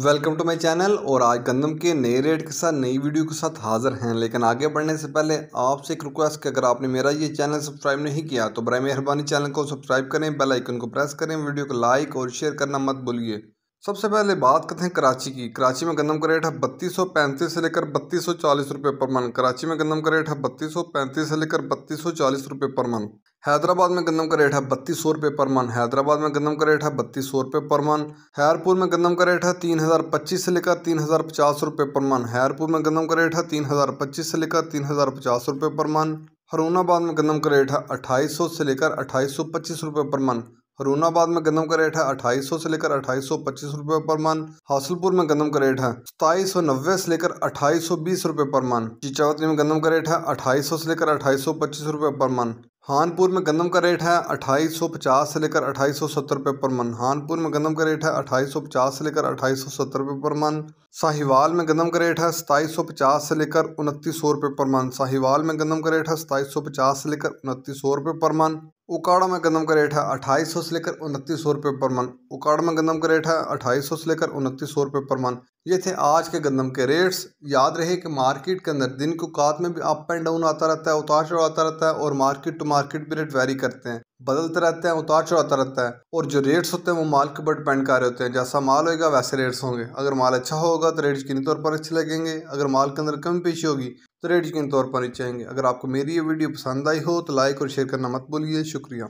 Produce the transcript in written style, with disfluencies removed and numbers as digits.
Welcome to my channel. और आज गंदम के नए रेट के साथ नई वीडियो के साथ हाजिर हैं। लेकिन आगे बढ़ने से पहले आपसे एक रिक्वेस्ट कि अगर आपने मेरा ये चैनल सब्सक्राइब नहीं किया तो बराए मेहरबानी चैनल को सब्सक्राइब करें, बेल आइकन को प्रेस करें, वीडियो को लाइक और शेयर करना मत भूलिए। सबसे पहले बात करते हैं कराची की। कराची में गंदम का रेट है 3235 से लेकर 3240 रुपये पर मन। कराची में गंदम का रेट है 3235 से लेकर 3240 रुपये पर मन। हैदराबाद में गंदम का रेट है 3200 रुपये पर मन। हैदराबाद में गंदम का रेट है 3200 रुपये पर मन। हैरपुर में गंदम का रेट है 3025 से लेकर 3050 रुपये पर मन। हैरपुर में गंदम का रेट है 3025 से लेकर 3050 रुपये पर मन। हरूनाबाद में गंदम का रेट है 2800 से लेकर 2825 रुपये पर मन। हरूनाबाद में गंदम का रेट है 2800 से लेकर 2825 रुपये पर मन। हासिलपुर में गंदम का रेट है 2790 से लेकर 2820 रुपये पर मन। चीचावती में गंदम का रेट है 2800 से लेकर 2825 रुपये पर मन। हानपुर में गंदम का रेट है 2850 से लेकर 2870 रुपये पर मन। हानपुर में गंदम का रेट है 2850 से लेकर 2870 रुपये पर मन। साहिवाल में गंदम का रेट है 2750 से लेकर 2900 रुपये पर मन। साहिवाल में गंदम का रेट है 2750 से लेकर 2900 रुपये पर मन। उकाड़ा में गंदम का रेट है 2800 से लेकर 2900 रुपये पर मन। उकाड़ा में गंदम का रेट है 2800 से लेकर 2900 रुपये पर मन। ये थे आज के गंदम के रेट्स। याद रहे कि मार्केट के अंदर दिन के औकात में भी अप एंड डाउन आता रहता है, उतार चढ़ाव आता रहता है, और मार्केट टू मार्केट भी रेट वेरी करते हैं, बदलते रहते हैं, उतार चढ़ाव आता रहता है। और जो रेट्स होते हैं वो माल के ऊपर डिपेंड कर रहे होते हैं। जैसा माल होगा वैसे रेट्स होंगे। अगर माल अच्छा होगा तो रेट यकीनी तौर पर अच्छे लगेंगे। अगर माल के अंदर कमी पेशी होगी तो रेट यकीनी तौर पर नीचे आएंगे। अगर आपको मेरी ये वीडियो पसंद आई हो तो लाइक और शेयर करना मत भूलिए। शुक्रिया।